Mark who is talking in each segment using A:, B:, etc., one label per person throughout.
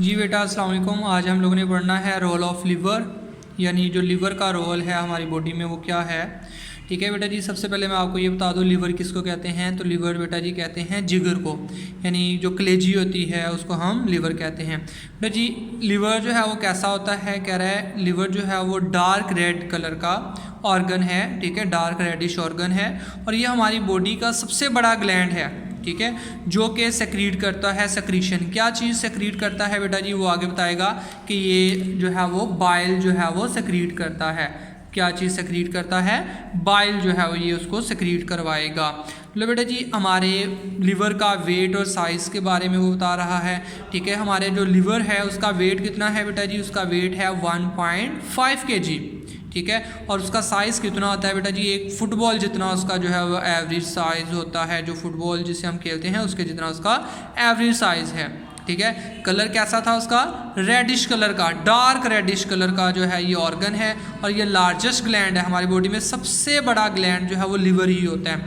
A: जी बेटा अस्सलाम वालेकुम। आज हम लोगों ने पढ़ना है रोल ऑफ लिवर, यानी जो लिवर का रोल है हमारी बॉडी में वो क्या है। ठीक है बेटा जी, सबसे पहले मैं आपको ये बता दूं लिवर किसको कहते हैं। तो लिवर बेटा जी कहते हैं जिगर को, यानी जो कलेजी होती है उसको हम लिवर कहते हैं। बेटा जी लिवर जो है वो कैसा होता है, कह रहा है लिवर जो है वो डार्क रेड कलर का ऑर्गन है। ठीक है, डार्क रेडिश ऑर्गन है और ये हमारी बॉडी का सबसे बड़ा ग्लैंड है। ठीक है, जो कि सेक्रीट करता है सेक्रीशन। क्या चीज़ सेक्रीट करता है बेटा जी, वो आगे बताएगा कि ये जो है वो बाइल जो है वो सेक्रीट करता है। क्या चीज़ सेक्रीट करता है, बाइल जो है वो ये उसको सेक्रीट करवाएगा। लो बेटा जी हमारे लिवर का वेट और साइज़ के बारे में वो बता रहा है। ठीक है, हमारे जो लिवर है उसका वेट कितना है बेटा जी, उसका वेट है 1.5 kg। ठीक है, और उसका साइज़ कितना होता है बेटा जी, एक फुटबॉल जितना उसका जो है वो एवरेज साइज़ होता है। जो फुटबॉल जिसे हम खेलते हैं उसके जितना उसका एवरेज साइज़ है। ठीक है, कलर कैसा था उसका, रेडिश कलर का, डार्क रेडिश कलर का जो है ये ऑर्गन है और ये लार्जेस्ट ग्लैंड है हमारी बॉडी में। सबसे बड़ा ग्लैंड जो है वो लिवर ही होता है।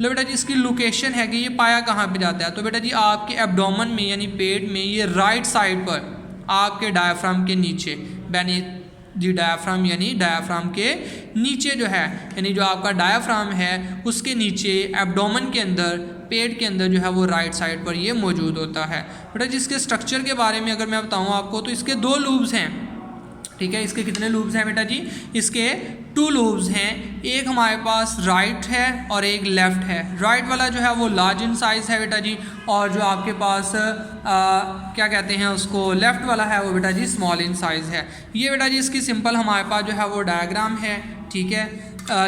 A: लो बेटा जी इसकी लोकेशन है कि ये पाया कहाँ पे जाता है। तो बेटा जी आपके एब्डोमेन में यानी पेट में, ये राइट साइड पर आपके डायफ्राम के नीचे, यानी जी डायफ्राम यानी डायफ्राम के नीचे जो है, यानी जो आपका डायफ्राम है उसके नीचे एब्डोमेन के अंदर, पेट के अंदर जो है वो राइट साइड पर ये मौजूद होता है। बेटा जिसके स्ट्रक्चर के बारे में अगर मैं बताऊं आपको तो इसके 2 लूब्स हैं। ठीक है, इसके कितने लूब्स हैं बेटा जी, इसके 2 लूब्स हैं। एक हमारे पास राइट है और एक लेफ्ट है। राइट वाला जो है वो लार्ज इन साइज़ है बेटा जी, और जो आपके पास क्या कहते हैं उसको, लेफ्ट वाला है वो बेटा जी स्मॉल इन साइज़ है। ये बेटा जी इसकी सिंपल हमारे पास जो है वो डायग्राम है। ठीक है,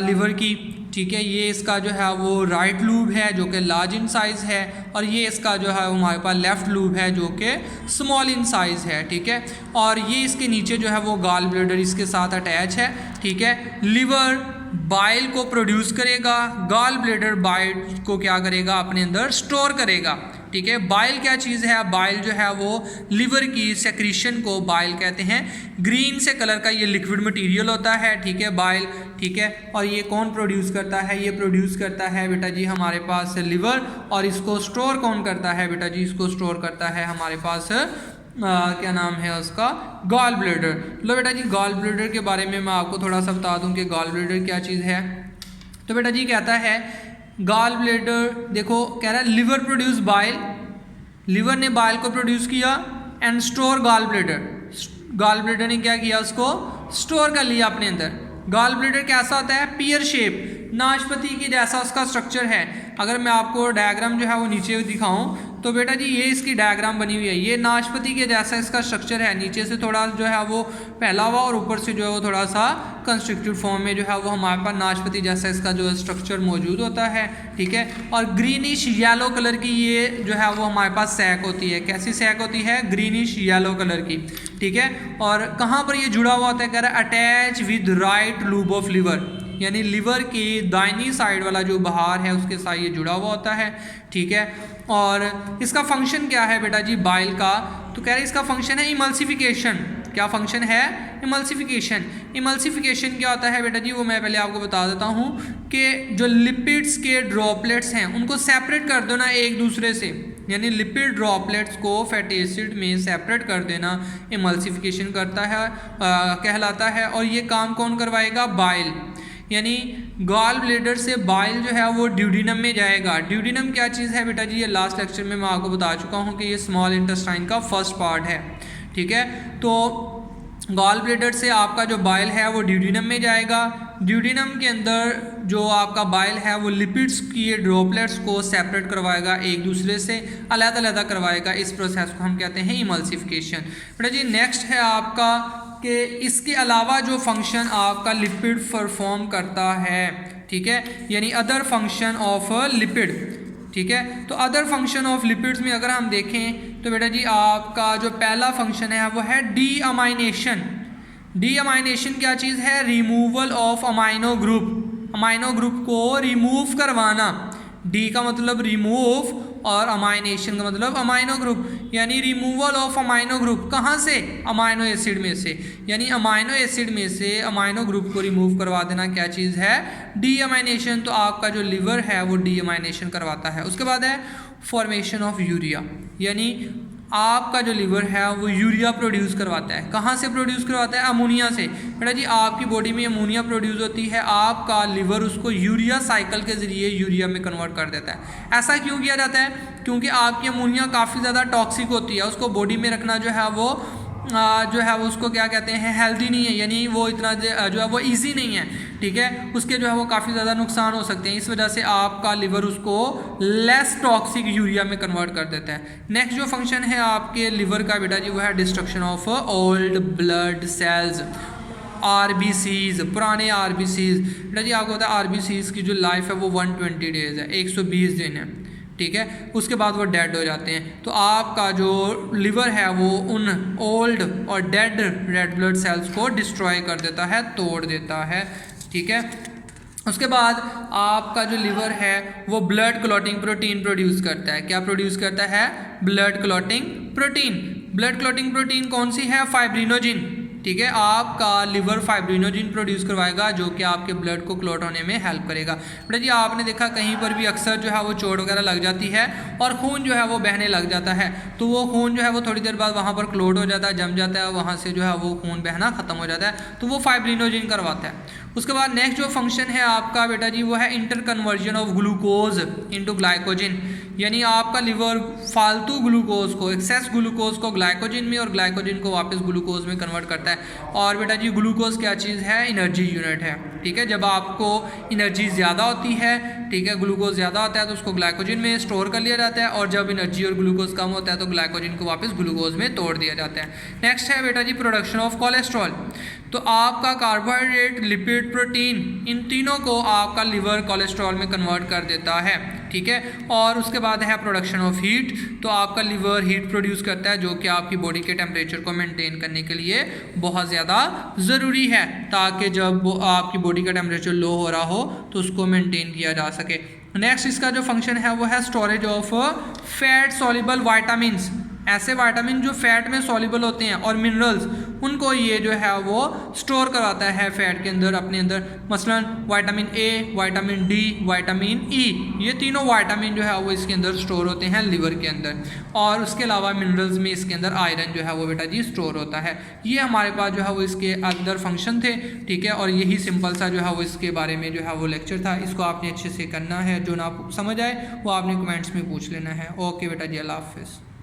A: लिवर की। ठीक है, ये इसका जो है वो राइट लूब है जो कि लार्ज इन साइज़ है, और ये इसका जो है हमारे पास लेफ़्ट लूब है जो कि स्मॉल इन साइज़ है। ठीक है, और ये इसके नीचे जो है वो गॉल ब्लैडर इसके साथ अटैच है। ठीक है, लिवर बाइल को प्रोड्यूस करेगा, गॉल ब्लैडर बाइल को क्या करेगा, अपने अंदर स्टोर करेगा। ठीक है, बाइल क्या चीज़ है, बाइल जो है वो लिवर की सेक्रीशन को बाइल कहते हैं। ग्रीन से कलर का ये लिक्विड मटेरियल होता है। ठीक है, बाइल। ठीक है, और ये कौन प्रोड्यूस करता है, ये प्रोड्यूस करता है बेटा जी हमारे पास लिवर, और इसको स्टोर कौन करता है बेटा जी, इसको स्टोर करता है हमारे पास क्या नाम है उसका, गॉल ब्लैडर। लो बेटा जी गॉल ब्लैडर के बारे में मैं आपको थोड़ा सा बता दूं कि गॉल ब्लैडर क्या चीज़ है। तो बेटा जी कहता है गॉल ब्लैडर, देखो कह रहा है लिवर प्रोड्यूस बाइल, लिवर ने बाइल को प्रोड्यूस किया and store gall bladder. Gall bladder ने क्या किया, उसको स्टोर कर लिया अपने अंदर। गॉल ब्लैडर कैसा होता है, पियर शेप, नाशपाती की जैसा उसका स्ट्रक्चर है। अगर मैं आपको डायग्राम जो है वो नीचे दिखाऊं तो बेटा जी ये इसकी डायग्राम बनी हुई है। ये नाशपाती के जैसा इसका स्ट्रक्चर है, नीचे से थोड़ा जो है वो फैला हुआ और ऊपर से जो है वो थोड़ा सा कंस्ट्रक्टेड फॉर्म में जो है वो हमारे पास नाशपाती जैसा इसका जो स्ट्रक्चर मौजूद होता है। ठीक है, और ग्रीनिश येलो कलर की ये जो है वो हमारे पास सैक होती है। कैसी सैक होती है, ग्रीनिश येलो कलर की। ठीक है, और कहाँ पर ये जुड़ा हुआ होता है, कह रहा है attach with right lube of liver, यानी लिवर की दाहिनी साइड वाला जो बाहर है उसके साथ ये जुड़ा हुआ होता है। ठीक है, और इसका फंक्शन क्या है बेटा जी बाइल का, तो कह रहे हैं इसका फंक्शन है इमल्सिफिकेशन। क्या फंक्शन है, इमल्सिफिकेशन। इमल्सिफिकेशन क्या होता है बेटा जी, वो मैं पहले आपको बता देता हूँ कि जो लिपिड्स के ड्रॉपलेट्स हैं उनको सेपरेट कर दो ना एक दूसरे से, यानी लिपिड ड्रॉपलेट्स को फैटी एसिड में सेपरेट कर देना इमल्सिफिकेशन करता है, कहलाता है। और ये काम कौन करवाएगा, बाइल, यानी गॉल ब्लैडर से बाइल जो है वो ड्यूडिनम में जाएगा। ड्यूडिनम क्या चीज़ है बेटा जी, ये लास्ट लेक्चर में मैं आपको बता चुका हूँ कि ये स्मॉल इंटेस्टाइन का फर्स्ट पार्ट है। ठीक है, तो गॉल ब्लैडर से आपका जो बाइल है वो ड्यूडिनम में जाएगा। ड्यूडिनम के अंदर जो आपका बाइल है वो लिपिड्स की ड्रॉपलेट्स को सेपरेट करवाएगा, एक दूसरे से अलग-अलग करवाएगा। इस प्रोसेस को हम कहते हैं इमल्सिफिकेशन। बेटा जी नेक्स्ट है आपका कि इसके अलावा जो फंक्शन आपका लिपिड परफॉर्म करता है। ठीक है, यानी अदर फंक्शन ऑफ लिपिड। ठीक है, तो अदर फंक्शन ऑफ लिपिड्स में अगर हम देखें तो बेटा जी आपका जो पहला फंक्शन है वो है डी अमाइनेशन। डी अमाइनेशन क्या चीज़ है, removal of amino group, amino group को रिमूव करवाना। डी का मतलब रिमूव और अमाइनेशन का मतलब अमाइनो ग्रुप, यानी रिमूवल ऑफ अमाइनो ग्रुप। कहाँ से, अमाइनो एसिड में से, यानी अमाइनो एसिड में से अमाइनो ग्रुप को रिमूव करवा देना क्या चीज़ है, डी अमाइनेशन। तो आपका जो लिवर है वो डी अमाइनेशन करवाता है। उसके बाद है फॉर्मेशन ऑफ यूरिया, यानी आपका जो लीवर है वो यूरिया प्रोड्यूस करवाता है। कहाँ से प्रोड्यूस करवाता है? अमोनिया से। बेटा जी आपकी बॉडी में अमोनिया प्रोड्यूस होती है, आपका लीवर उसको यूरिया साइकिल के ज़रिए यूरिया में कन्वर्ट कर देता है। ऐसा क्यों किया जाता है? क्योंकि आपकी अमोनिया काफ़ी ज़्यादा टॉक्सिक होती है, उसको बॉडी में रखना जो है वो उसको क्या कहते हैं, हेल्दी नहीं है, यानी वो इतना जो है वो इजी नहीं है, ठीक है। उसके जो है वो काफ़ी ज़्यादा नुकसान हो सकते हैं। इस वजह से आपका लिवर उसको लेस टॉक्सिक यूरिया में कन्वर्ट कर देता है। नेक्स्ट जो फंक्शन है आपके लिवर का बेटा जी वो है destruction of old blood cells, RBCs, पुराने RBCs। बेटा जी आपको पता है RBCs की जो लाइफ है वो 120 डेज़ है, 120 दिन है, ठीक है। उसके बाद वो डेड हो जाते हैं। तो आपका जो लिवर है वो उन ओल्ड और डेड रेड ब्लड सेल्स को डिस्ट्रॉय कर देता है, तोड़ देता है, ठीक है। उसके बाद आपका जो लिवर है वो ब्लड क्लॉटिंग प्रोटीन प्रोड्यूस करता है। क्या प्रोड्यूस करता है? Blood clotting protein. Blood clotting protein कौन सी है? फाइब्रिनोजिन, ठीक है। आपका लिवर फाइब्रिनोजिन प्रोड्यूस करवाएगा जो कि आपके ब्लड को क्लॉट होने में हेल्प करेगा। बेटा जी आपने देखा कहीं पर भी अक्सर जो है वो चोट वगैरह लग जाती है और खून जो है वो बहने लग जाता है, तो वो खून जो है वो थोड़ी देर बाद वहाँ पर क्लॉट हो जाता है, जम जाता है, वहाँ से जो है वो खून बहना ख़त्म हो जाता है, तो वो फाइब्रिनोजिन करवाता है। उसके बाद नेक्स्ट जो फंक्शन है आपका बेटा जी वो है inter conversion of glucose into glycogen, यानी आपका लिवर फालतू ग्लूकोज को, एक्सेस ग्लूकोज को ग्लाइकोजन में और ग्लाइकोजन को वापस ग्लूकोज में कन्वर्ट करता है। और बेटा जी ग्लूकोज क्या चीज़ है? एनर्जी यूनिट है, ठीक है। जब आपको एनर्जी ज़्यादा होती है, ठीक है, ग्लूकोज ज़्यादा होता है तो उसको ग्लाइकोजन में स्टोर कर लिया जाता है, और जब एनर्जी और ग्लूकोज कम होता है तो ग्लाइकोजन को वापस ग्लूकोज में तोड़ दिया जाता है। नेक्स्ट है बेटा जी प्रोडक्शन ऑफ कोलेस्ट्रॉल। तो आपका कार्बोहाइड्रेट, लिपिड, प्रोटीन, इन तीनों को आपका लिवर कोलेस्ट्रॉल में कन्वर्ट कर देता है, ठीक है। और उसके बाद है प्रोडक्शन ऑफ हीट। तो आपका लिवर हीट प्रोड्यूस करता है जो कि आपकी बॉडी के टेम्परेचर को मेंटेन करने के लिए बहुत ज़्यादा ज़रूरी है, ताकि जब आपकी बॉडी का टेम्परेचर लो हो रहा हो तो उसको मेंटेन किया जा सके। नेक्स्ट इसका जो फंक्शन है वो है storage of fat soluble vitamins. ऐसे विटामिन जो फैट में सॉल्युबल होते हैं और मिनरल्स, उनको ये जो है वो स्टोर करवाता है फैट के अंदर, अपने अंदर। मसलन vitamin A, vitamin D, vitamin E, ये तीनों विटामिन जो है वो इसके अंदर स्टोर होते हैं लिवर के अंदर। और उसके अलावा मिनरल्स में इसके अंदर आयरन जो है वो बेटा जी स्टोर होता है। ये हमारे पास जो है वो इसके अंदर फंक्शन थे, ठीक है। और यही सिंपल सा जो है वो इसके बारे में जो है वो लेक्चर था। इसको आपने अच्छे से करना है, जो ना समझ आए वो आपने कमेंट्स में पूछ लेना है। ओके बेटा जी, अल्लाह हाफिज़।